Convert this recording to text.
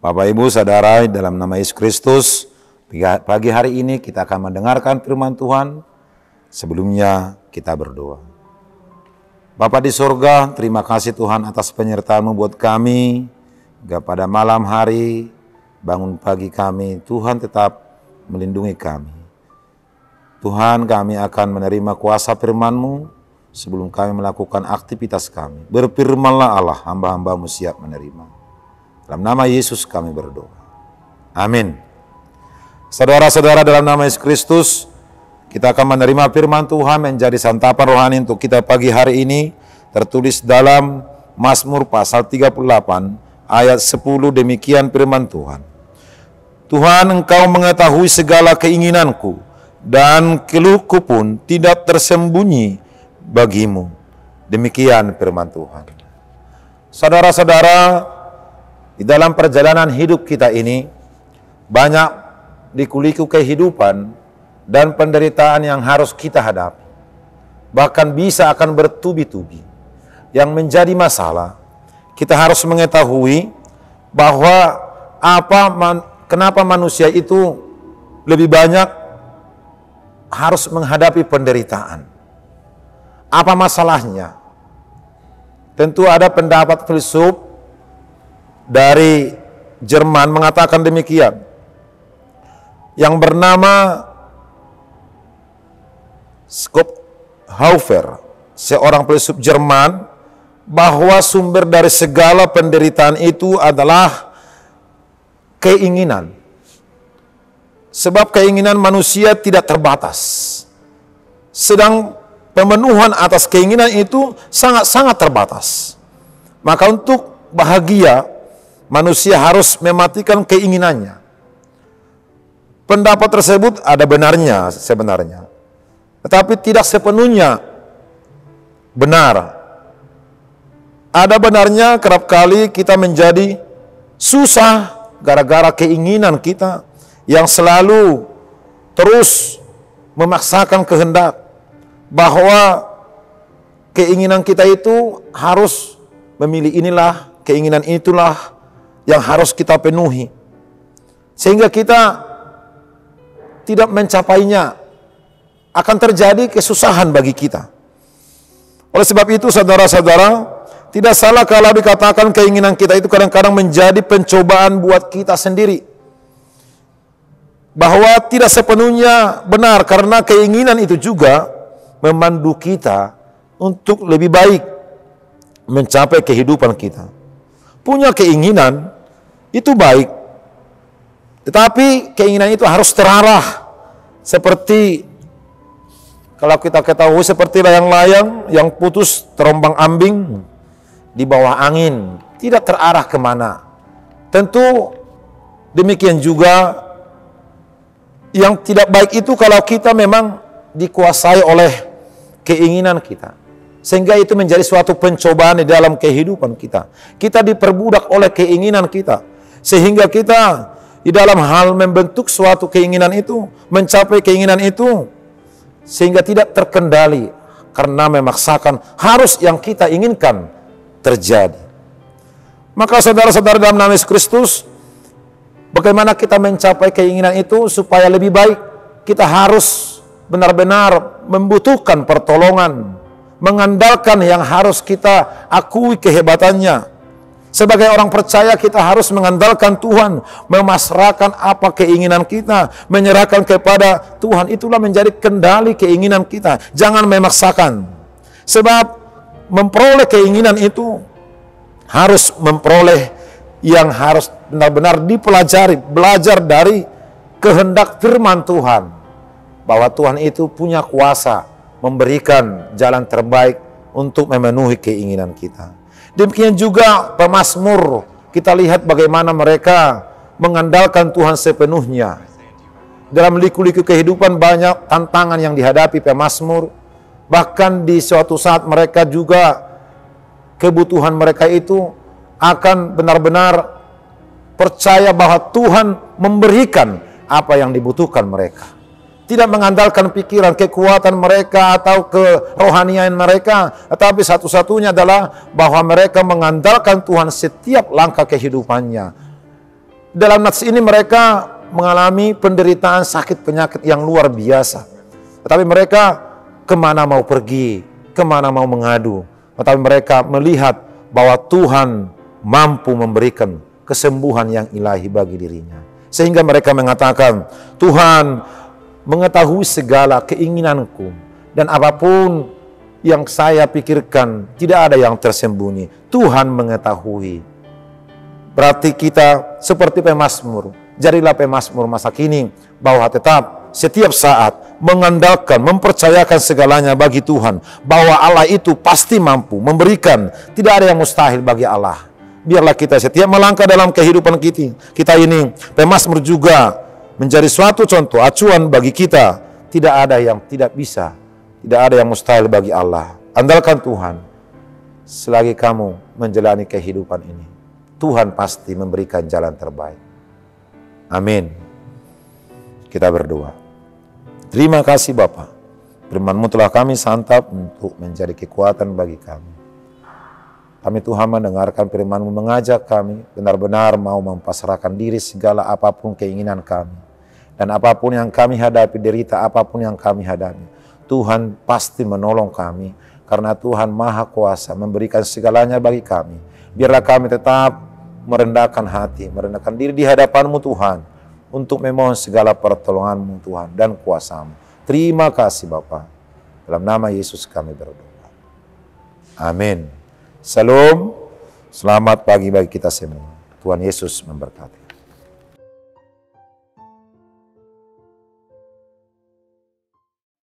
Bapak Ibu Saudara, dalam nama Yesus Kristus, pagi hari ini kita akan mendengarkan firman Tuhan. Sebelumnya kita berdoa. Bapa di surga, terima kasih Tuhan atas penyertaan-Mu buat kami. Hingga pada malam hari, bangun pagi kami, Tuhan tetap melindungi kami. Tuhan, kami akan menerima kuasa firman-Mu sebelum kami melakukan aktivitas kami. Berfirmanlah Allah, hamba-hamba-Mu siap menerima. Dalam nama Yesus kami berdoa. Amin. Saudara-saudara, dalam nama Yesus Kristus, kita akan menerima firman Tuhan menjadi santapan rohani untuk kita pagi hari ini. Tertulis dalam Mazmur pasal 38 ayat 10, demikian firman Tuhan. Tuhan, Engkau mengetahui segala keinginanku, dan keluhku pun tidak tersembunyi bagimu. Demikian firman Tuhan. Saudara-saudara, di dalam perjalanan hidup kita ini, banyak liku-liku kehidupan dan penderitaan yang harus kita hadapi. Bahkan bisa akan bertubi-tubi. Yang menjadi masalah, kita harus mengetahui bahwa kenapa manusia itu lebih banyak harus menghadapi penderitaan. Apa masalahnya? Tentu ada pendapat filsuf dari Jerman mengatakan demikian, yang bernama Schopenhauer, seorang filsuf Jerman, bahwa sumber dari segala penderitaan itu adalah keinginan. Sebab keinginan manusia tidak terbatas, sedang pemenuhan atas keinginan itu sangat-sangat terbatas. Maka untuk bahagia, manusia harus mematikan keinginannya. Pendapat tersebut ada benarnya sebenarnya, tetapi tidak sepenuhnya benar. Ada benarnya kerap kali kita menjadi susah gara-gara keinginan kita yang selalu terus memaksakan kehendak bahwa keinginan kita itu harus memilih inilah, keinginan itulah yang harus kita penuhi, sehingga kita tidak mencapainya. Akan terjadi kesusahan bagi kita. Oleh sebab itu, saudara-saudara, tidak salah kalau dikatakan keinginan kita itu kadang-kadang menjadi pencobaan buat kita sendiri. Bahwa tidak sepenuhnya benar, karena keinginan itu juga memandu kita untuk lebih baik mencapai kehidupan kita. Punya keinginan itu baik, tetapi keinginan itu harus terarah. Seperti kalau kita ketahui, seperti layang-layang yang putus terombang ambing di bawah angin, tidak terarah kemana. Tentu demikian juga yang tidak baik itu kalau kita memang dikuasai oleh keinginan kita, sehingga itu menjadi suatu pencobaan di dalam kehidupan kita. Kita diperbudak oleh keinginan kita, sehingga kita di dalam hal membentuk suatu keinginan itu, mencapai keinginan itu, sehingga tidak terkendali karena memaksakan harus yang kita inginkan terjadi. Maka saudara-saudara, dalam nama Yesus Kristus, bagaimana kita mencapai keinginan itu supaya lebih baik? Kita harus benar-benar membutuhkan pertolongan, mengandalkan yang harus kita akui kehebatannya. Sebagai orang percaya, kita harus mengandalkan Tuhan, memasrahkan apa keinginan kita, menyerahkan kepada Tuhan. Itulah menjadi kendali keinginan kita. Jangan memaksakan. Sebab memperoleh keinginan itu harus memperoleh yang harus benar-benar dipelajari, belajar dari kehendak firman Tuhan. Bahwa Tuhan itu punya kuasa memberikan jalan terbaik untuk memenuhi keinginan kita. Demikian juga pemazmur, kita lihat bagaimana mereka mengandalkan Tuhan sepenuhnya. Dalam liku-liku kehidupan banyak tantangan yang dihadapi pemazmur. Bahkan di suatu saat mereka juga, kebutuhan mereka itu akan benar-benar percaya bahwa Tuhan memberikan apa yang dibutuhkan mereka. Tidak mengandalkan pikiran, kekuatan mereka atau kerohanian mereka, tetapi satu-satunya adalah bahwa mereka mengandalkan Tuhan setiap langkah kehidupannya. Dalam nats ini mereka mengalami penderitaan sakit penyakit yang luar biasa. Tetapi mereka kemana mau pergi, kemana mau mengadu. Tetapi mereka melihat bahwa Tuhan mampu memberikan kesembuhan yang ilahi bagi dirinya. Sehingga mereka mengatakan, Tuhan mengetahui segala keinginanku, dan apapun yang saya pikirkan tidak ada yang tersembunyi. Tuhan mengetahui. Berarti kita seperti pemazmur, jadilah pemazmur masa kini, bahwa tetap setiap saat mengandalkan, mempercayakan segalanya bagi Tuhan, bahwa Allah itu pasti mampu memberikan. Tidak ada yang mustahil bagi Allah. Biarlah kita setiap melangkah dalam kehidupan kita ini, pemazmur juga menjadi suatu contoh, acuan bagi kita. Tidak ada yang tidak bisa, tidak ada yang mustahil bagi Allah. Andalkan Tuhan. Selagi kamu menjalani kehidupan ini, Tuhan pasti memberikan jalan terbaik. Amin. Kita berdoa. Terima kasih Bapa, firman-Mu telah kami santap untuk menjadi kekuatan bagi kami. Kami Tuhan mendengarkan firman-Mu, mengajak kami benar-benar mau mempasrahkan diri segala apapun keinginan kami. Dan apapun yang kami hadapi, derita apapun yang kami hadapi, Tuhan pasti menolong kami. Karena Tuhan Maha Kuasa memberikan segalanya bagi kami. Biarlah kami tetap merendahkan hati, merendahkan diri di hadapan-Mu Tuhan, untuk memohon segala pertolongan-Mu Tuhan dan kuasa-Mu. Terima kasih Bapa. Dalam nama Yesus kami berdoa. Amin. Salam, selamat pagi bagi kita semua. Tuhan Yesus memberkati.